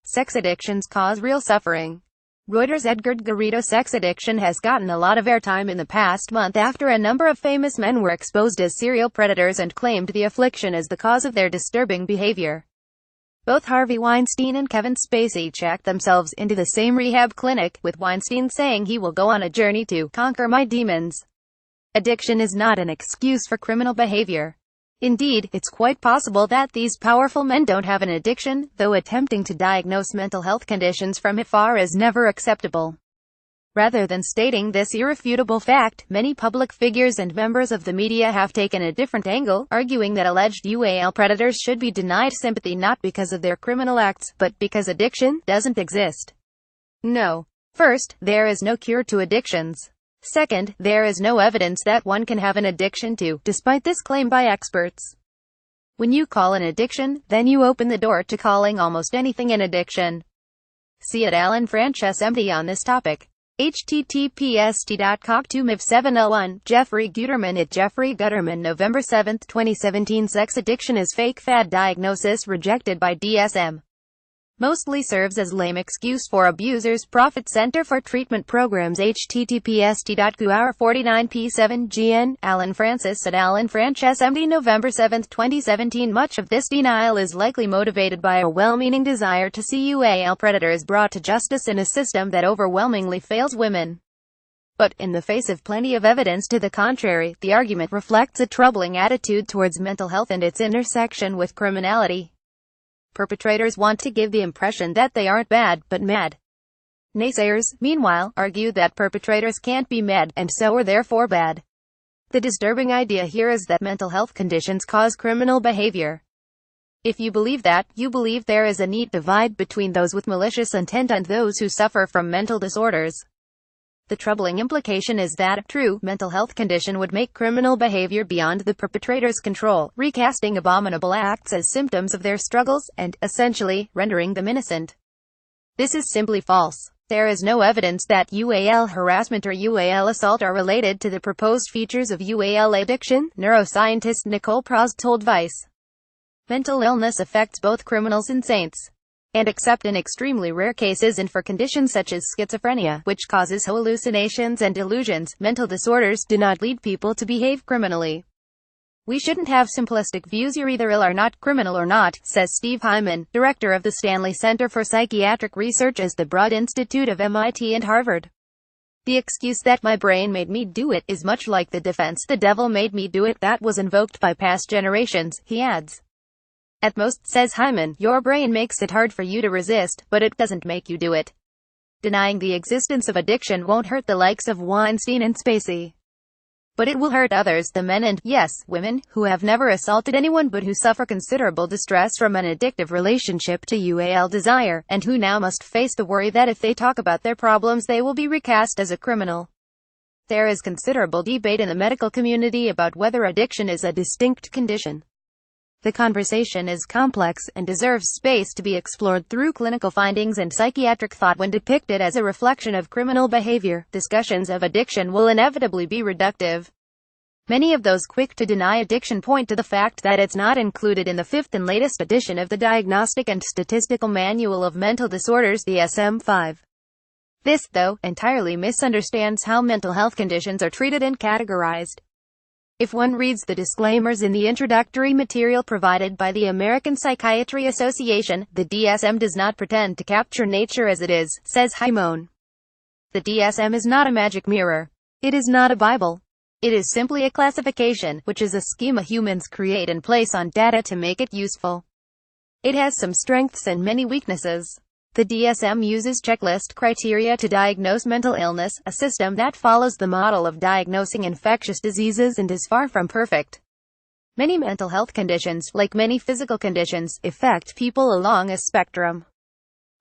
Sex addictions cause real suffering. Reuters Edgard Garrido sex addiction has gotten a lot of airtime in the past month after a number of famous men were exposed as serial predators and claimed the affliction as the cause of their disturbing behavior. Both Harvey Weinstein and Kevin Spacey checked themselves into the same rehab clinic, with Weinstein saying he will go on a journey to conquer my demons. Addiction is not an excuse for criminal behavior. Indeed, it's quite possible that these powerful men don't have an addiction, though attempting to diagnose mental health conditions from afar is never acceptable. Rather than stating this irrefutable fact, many public figures and members of the media have taken a different angle, arguing that alleged UAL predators should be denied sympathy not because of their criminal acts, but because addiction doesn't exist. No. First, there is no cure to addictions. Second, there is no evidence that one can have an addiction to, despite this claim by experts. When you call an addiction, then you open the door to calling almost anything an addiction. See at Alan Frances MD on this topic. https://cogtumif701, Jeffrey Guterman at Jeffrey Guterman, November 7, 2017. Sex addiction is fake fad diagnosis rejected by DSM. Mostly serves as lame excuse for abusers. Profit Center for Treatment Programs. https://hour49p7gn, Alan Frances at Alan Frances MD, November 7, 2017. Much of this denial is likely motivated by a well-meaning desire to see UAL predators brought to justice in a system that overwhelmingly fails women. But, in the face of plenty of evidence to the contrary, the argument reflects a troubling attitude towards mental health and its intersection with criminality. Perpetrators want to give the impression that they aren't bad, but mad. Naysayers, meanwhile, argue that perpetrators can't be mad, and so are therefore bad. The disturbing idea here is that mental health conditions cause criminal behavior. If you believe that, you believe there is a neat divide between those with malicious intent and those who suffer from mental disorders. The troubling implication is that a true mental health condition would make criminal behavior beyond the perpetrator's control, recasting abominable acts as symptoms of their struggles, and, essentially, rendering them innocent. This is simply false. There is no evidence that UAL harassment or UAL assault are related to the proposed features of UAL addiction, neuroscientist Nicole Prost told Vice. Mental illness affects both criminals and saints. And except in extremely rare cases and for conditions such as schizophrenia, which causes hallucinations and delusions, mental disorders do not lead people to behave criminally. We shouldn't have simplistic views. You're either ill or not, criminal or not, says Steve Hyman, director of the Stanley Center for Psychiatric Research at the Broad Institute of MIT and Harvard. The excuse that my brain made me do it is much like the defense the devil made me do it that was invoked by past generations, he adds. At most, says Hyman, your brain makes it hard for you to resist, but it doesn't make you do it. Denying the existence of addiction won't hurt the likes of Weinstein and Spacey. But it will hurt others, the men and, yes, women, who have never assaulted anyone but who suffer considerable distress from an addictive relationship to UAL desire, and who now must face the worry that if they talk about their problems they will be recast as a criminal. There is considerable debate in the medical community about whether addiction is a distinct condition. The conversation is complex, and deserves space to be explored through clinical findings and psychiatric thought. When depicted as a reflection of criminal behavior, discussions of addiction will inevitably be reductive. Many of those quick to deny addiction point to the fact that it's not included in the fifth and latest edition of the Diagnostic and Statistical Manual of Mental Disorders, DSM-5. This, though, entirely misunderstands how mental health conditions are treated and categorized. If one reads the disclaimers in the introductory material provided by the American Psychiatry Association, the DSM does not pretend to capture nature as it is, says Hyman. The DSM is not a magic mirror. It is not a Bible. It is simply a classification, which is a schema humans create and place on data to make it useful. It has some strengths and many weaknesses. The DSM uses checklist criteria to diagnose mental illness, a system that follows the model of diagnosing infectious diseases and is far from perfect. Many mental health conditions, like many physical conditions, affect people along a spectrum.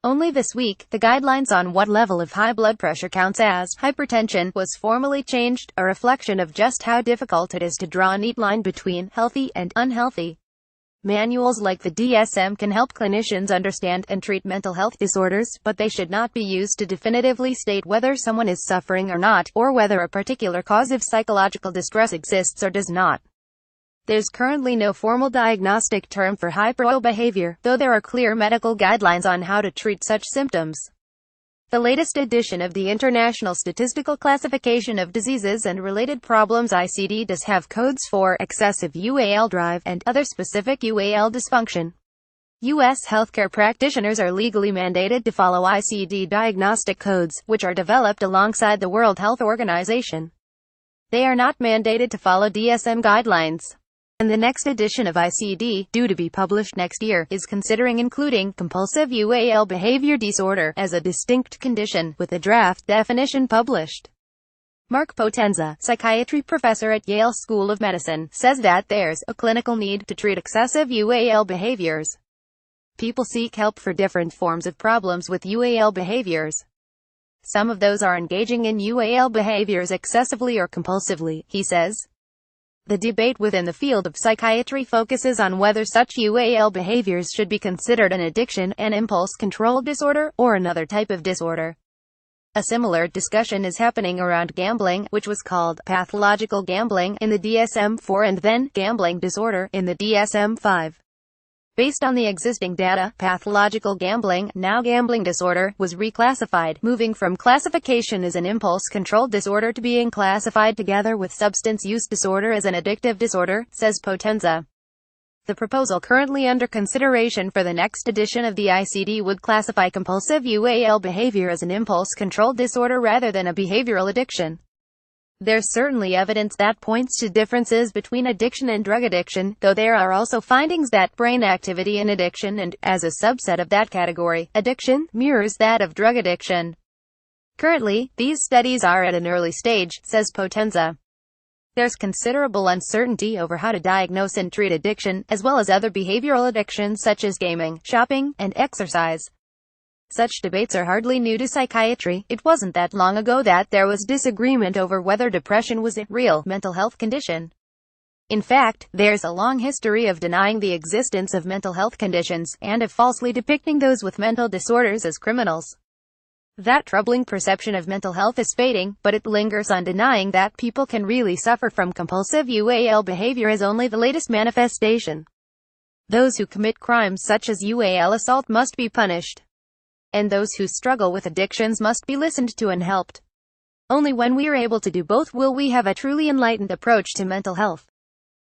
Only this week, the guidelines on what level of high blood pressure counts as hypertension was formally changed, a reflection of just how difficult it is to draw a neat line between healthy and unhealthy. Manuals like the DSM can help clinicians understand and treat mental health disorders, but they should not be used to definitively state whether someone is suffering or not, or whether a particular cause of psychological distress exists or does not. There's currently no formal diagnostic term for hyper-UAL behavior, though there are clear medical guidelines on how to treat such symptoms. The latest edition of the International Statistical Classification of Diseases and Related Problems (ICD) does have codes for excessive UAL drive and other specific UAL dysfunction. U.S. healthcare practitioners are legally mandated to follow ICD diagnostic codes, which are developed alongside the World Health Organization. They are not mandated to follow DSM guidelines. And the next edition of ICD, due to be published next year, is considering including compulsive UAL behavior disorder as a distinct condition, with a draft definition published. Mark Potenza, psychiatry professor at Yale School of Medicine, says that there's a clinical need to treat excessive UAL behaviors. People seek help for different forms of problems with UAL behaviors. Some of those are engaging in UAL behaviors excessively or compulsively, he says. The debate within the field of psychiatry focuses on whether such UAL behaviors should be considered an addiction, an impulse control disorder, or another type of disorder. A similar discussion is happening around gambling, which was called pathological gambling in the DSM-4 and then gambling disorder in the DSM-5. Based on the existing data, pathological gambling, now gambling disorder, was reclassified, moving from classification as an impulse control disorder to being classified together with substance use disorder as an addictive disorder, says Potenza. The proposal currently under consideration for the next edition of the ICD would classify compulsive UAL behavior as an impulse control disorder rather than a behavioral addiction. There's certainly evidence that points to differences between addiction and drug addiction, though there are also findings that brain activity in addiction and, as a subset of that category, addiction, mirrors that of drug addiction. Currently, these studies are at an early stage, says Potenza. There's considerable uncertainty over how to diagnose and treat addiction, as well as other behavioral addictions such as gaming, shopping, and exercise. Such debates are hardly new to psychiatry. It wasn't that long ago that there was disagreement over whether depression was a real mental health condition. In fact, there's a long history of denying the existence of mental health conditions, and of falsely depicting those with mental disorders as criminals. That troubling perception of mental health is fading, but it lingers on denying that people can really suffer from compulsive UAL behavior as only the latest manifestation. Those who commit crimes such as UAL assault must be punished. And those who struggle with addictions must be listened to and helped. Only when we are able to do both will we have a truly enlightened approach to mental health.